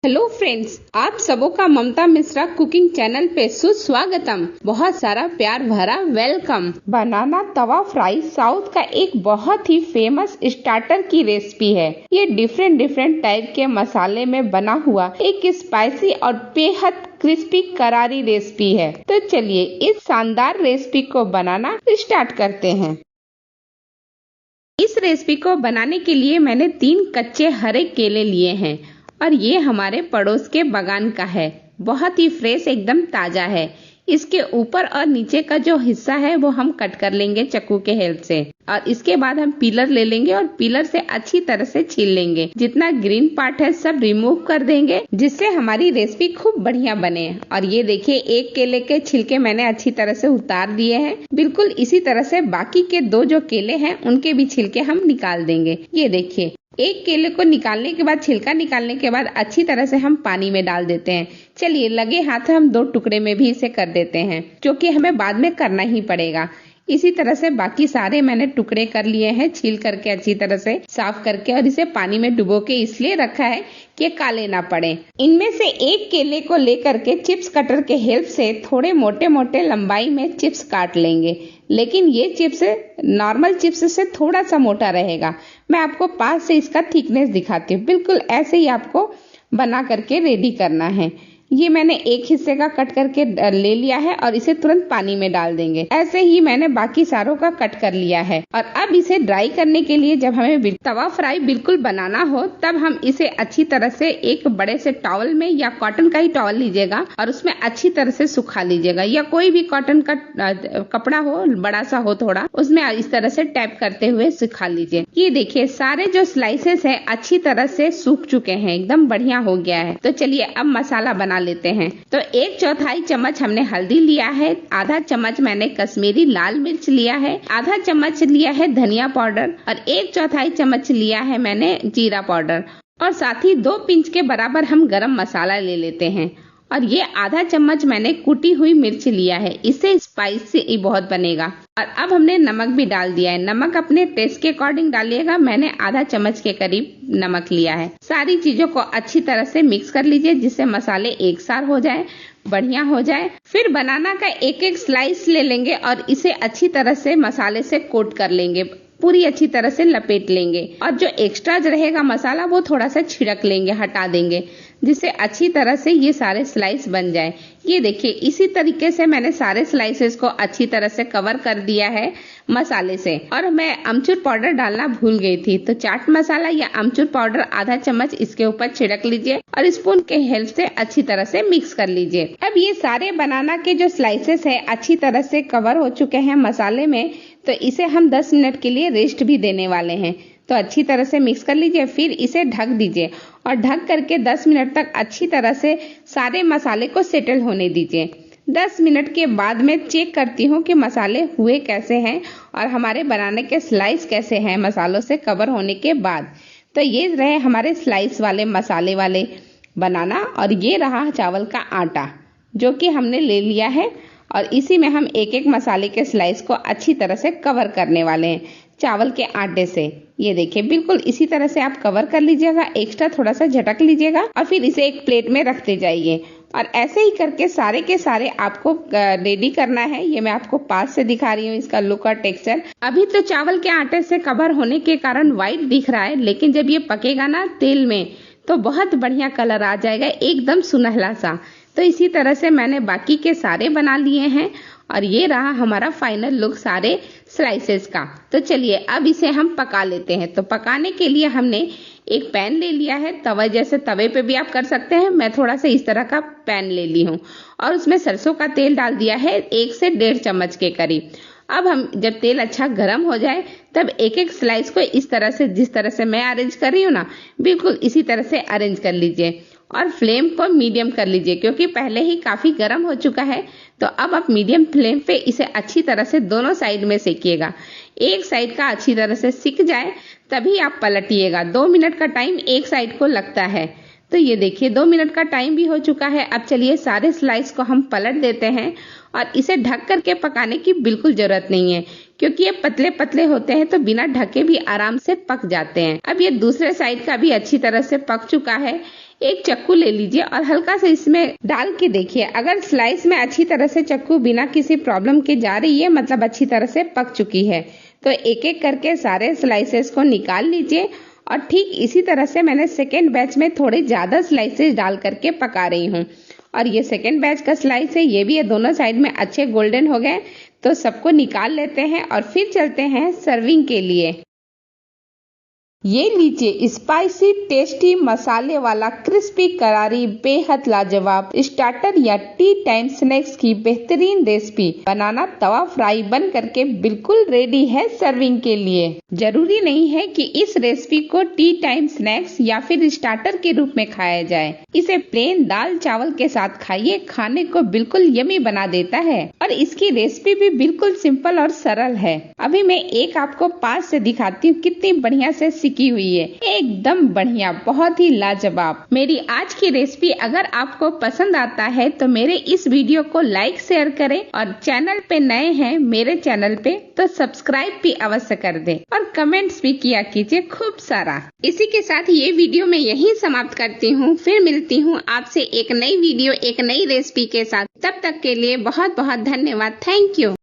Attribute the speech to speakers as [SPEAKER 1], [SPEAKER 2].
[SPEAKER 1] Hello friends, आप सबों का ममता मिश्रा कुकिंग चैनल पे सुस्वागतम। बहुत सारा प्यार भरा वेलकम। बनाना तवा फ्राई साउथ का एक बहुत ही फेमस स्टार्टर की रेसिपी है। ये डिफरेंट टाइप के मसाले में बना हुआ एक स्पाइसी और बेहद क्रिस्पी करारी रेसिपी है। तो चलिए इस शानदार रेसिपी को बनाना स्टार्ट करते हैं। इस रेसिपी को बनाने के लिए मैंने 3 कच्चे हरे केले लिए हैं और ये हमारे पड़ोस के बागान का है। बहुत ही फ्रेश, एकदम ताजा है। इसके ऊपर और नीचे का जो हिस्सा है वो हम कट कर लेंगे चाकू के हेल्प से, और इसके बाद हम पीलर ले लेंगे और पीलर से अच्छी तरह से छील लेंगे। जितना ग्रीन पार्ट है सब रिमूव कर देंगे, जिससे हमारी रेसिपी खूब बढ़िया बने। और ये देखिए, एक केले के छिलके मैंने अच्छी तरह से उतार दिए हैं। बिल्कुल इसी तरह से बाकी के 2 जो केले हैं उनके भी छिलके हम निकाल देंगे। ये देखिए, एक केले को निकालने के बाद, छिलका निकालने के बाद अच्छी तरह से हम पानी में डाल देते हैं। चलिए लगे हाथ हम 2 टुकड़े में भी इसे कर देते हैं, क्योंकि हमें बाद में करना ही पड़ेगा। इसी तरह से बाकी सारे मैंने टुकड़े कर लिए हैं, छील करके अच्छी तरह से साफ करके, और इसे पानी में डुबो के इसलिए रखा है कि काले ना पड़े। इनमें से एक केले को लेकर के चिप्स कटर के हेल्प से थोड़े मोटे मोटे लंबाई में चिप्स काट लेंगे, लेकिन ये चिप्स नॉर्मल चिप्स से थोड़ा सा मोटा रहेगा। मैं आपको पास से इसका थिकनेस दिखाती हूँ। बिल्कुल ऐसे ही आपको बना करके रेडी करना है। ये मैंने एक हिस्से का कट करके ले लिया है और इसे तुरंत पानी में डाल देंगे। ऐसे ही मैंने बाकी सारों का कट कर लिया है। और अब इसे ड्राई करने के लिए, जब हमें तवा फ्राई बिल्कुल बनाना हो, तब हम इसे अच्छी तरह से एक बड़े से टॉवल में, या कॉटन का ही टॉवल लीजिएगा और उसमें अच्छी तरह से सुखा लीजिएगा, या कोई भी कॉटन का कपड़ा हो, बड़ा सा हो थोड़ा, उसमें इस तरह से टैप करते हुए सुखा लीजिए। ये देखिए, सारे जो स्लाइसेस है अच्छी तरह से सूख चुके हैं, एकदम बढ़िया हो गया है। तो चलिए अब मसाला बना लेते हैं। तो 1/4 चम्मच हमने हल्दी लिया है, आधा चम्मच मैंने कश्मीरी लाल मिर्च लिया है, आधा चम्मच लिया है धनिया पाउडर, और 1/4 चम्मच लिया है मैंने जीरा पाउडर, और साथ ही 2 पिंच के बराबर हम गरम मसाला ले लेते हैं। और ये आधा चम्मच मैंने कुटी हुई मिर्च लिया है, इससे स्पाइसी बहुत बनेगा। और अब हमने नमक भी डाल दिया है। नमक अपने टेस्ट के अकॉर्डिंग डालिएगा। मैंने आधा चम्मच के करीब नमक लिया है। सारी चीजों को अच्छी तरह से मिक्स कर लीजिए, जिससे मसाले एक साथ हो जाए, बढ़िया हो जाए। फिर बनाना का एक स्लाइस ले लेंगे और इसे अच्छी तरह से मसाले से कोट कर लेंगे, पूरी अच्छी तरह से लपेट लेंगे। और जो एक्स्ट्रा रहेगा मसाला वो थोड़ा सा छिड़क लेंगे, हटा देंगे, जिससे अच्छी तरह से ये सारे स्लाइस बन जाए। ये देखिए, इसी तरीके से मैंने सारे स्लाइसेस को अच्छी तरह से कवर कर दिया है मसाले से। और मैं अमचूर पाउडर डालना भूल गई थी, तो चाट मसाला या अमचूर पाउडर आधा चम्मच इसके ऊपर छिड़क लीजिए और स्पून के हेल्प से अच्छी तरह से मिक्स कर लीजिए। अब ये सारे बनाना के जो स्लाइसेस है अच्छी तरह से कवर हो चुके हैं मसाले में, तो इसे हम 10 मिनट के लिए रेस्ट भी देने वाले हैं। तो अच्छी तरह से मिक्स कर लीजिए, फिर इसे ढक दीजिए और ढक करके 10 मिनट तक अच्छी तरह से सारे मसाले को सेटल होने दीजिए। 10 मिनट के बाद मैं चेक करती हूँ कि मसाले हुए कैसे हैं और हमारे बनाने के स्लाइस कैसे हैं मसालों से कवर होने के बाद। तो ये रहे हमारे स्लाइस वाले मसाले वाले बनाना, और ये रहा चावल का आटा जो कि हमने ले लिया है, और इसी में हम एक मसाले के स्लाइस को अच्छी तरह से कवर करने वाले हैं चावल के आटे से। ये देखिए, बिल्कुल इसी तरह से आप कवर कर लीजिएगा, एक्स्ट्रा थोड़ा सा झटक लीजिएगा और फिर इसे एक प्लेट में रखते जाइए। और ऐसे ही करके सारे के सारे आपको रेडी करना है। ये मैं आपको पास से दिखा रही हूँ इसका लुक और टेक्सचर। अभी तो चावल के आटे से कवर होने के कारण व्हाइट दिख रहा है, लेकिन जब ये पकेगा ना तेल में तो बहुत बढ़िया कलर आ जाएगा, एकदम सुनहला सा। तो इसी तरह से मैंने बाकी के सारे बना लिए हैं और ये रहा हमारा फाइनल लुक सारे स्लाइसेस का। तो चलिए अब इसे हम पका लेते हैं। तो पकाने के लिए हमने एक पैन ले लिया है, तवा जैसे तवे पे भी आप कर सकते हैं, मैं थोड़ा सा इस तरह का पैन ले ली हूँ, और उसमें सरसों का तेल डाल दिया है 1 से 1.5 चम्मच के करीब। अब हम जब तेल अच्छा गर्म हो जाए तब एक स्लाइस को इस तरह से, जिस तरह से मैं अरेंज कर रही हूँ ना, बिल्कुल इसी तरह से अरेंज कर लीजिए और फ्लेम को मीडियम कर लीजिए, क्योंकि पहले ही काफी गर्म हो चुका है। तो अब आप मीडियम फ्लेम पे इसे अच्छी तरह से दोनों साइड में सेकिएगा। एक साइड का अच्छी तरह से सिक जाए तभी आप पलटिएगा। 2 मिनट का टाइम एक साइड को लगता है। तो ये देखिए 2 मिनट का टाइम भी हो चुका है। अब चलिए सारे स्लाइस को हम पलट देते हैं और इसे ढक करके पकाने की बिल्कुल जरूरत नहीं है, क्योंकि ये पतले पतले होते हैं तो बिना ढके भी आराम से पक जाते हैं। अब ये दूसरे साइड का भी अच्छी तरह से पक चुका है। एक चक्कू ले लीजिए और हल्का सा इसमें डाल के देखिए। अगर स्लाइस में अच्छी तरह से चक्कू बिना किसी प्रॉब्लम के जा रही है, मतलब अच्छी तरह से पक चुकी है, तो एक एक करके सारे स्लाइसेस को निकाल लीजिए। और ठीक इसी तरह से मैंने सेकेंड बैच में थोड़े ज्यादा स्लाइसेस डाल करके पका रही हूँ। और ये सेकेंड बैच का स्लाइस है, ये भी है दोनों साइड में अच्छे गोल्डन हो गए। तो सबको निकाल लेते हैं और फिर चलते हैं सर्विंग के लिए। ये लीजिए स्पाइसी टेस्टी मसाले वाला क्रिस्पी करारी बेहद लाजवाब स्टार्टर या टी टाइम स्नैक्स की बेहतरीन रेसिपी बनाना तवा फ्राई बन करके बिल्कुल रेडी है सर्विंग के लिए। जरूरी नहीं है कि इस रेसिपी को टी टाइम स्नैक्स या फिर स्टार्टर के रूप में खाया जाए। इसे प्लेन दाल चावल के साथ खाइए, खाने को बिल्कुल यमी बना देता है। और इसकी रेसिपी भी बिल्कुल सिंपल और सरल है। अभी मैं एक आपको पास से दिखाती हूँ कितनी बढ़िया से की हुई है, एकदम बढ़िया, बहुत ही लाजवाब। मेरी आज की रेसिपी अगर आपको पसंद आता है तो मेरे इस वीडियो को लाइक शेयर करें और चैनल पे नए हैं मेरे चैनल पे तो सब्सक्राइब भी अवश्य कर दें और कमेंट्स भी किया कीजिए खूब सारा। इसी के साथ ये वीडियो मैं यही समाप्त करती हूँ। फिर मिलती हूँ आपसे एक नई वीडियो एक नई रेसिपी के साथ। तब तक के लिए बहुत बहुत धन्यवाद। Thank you.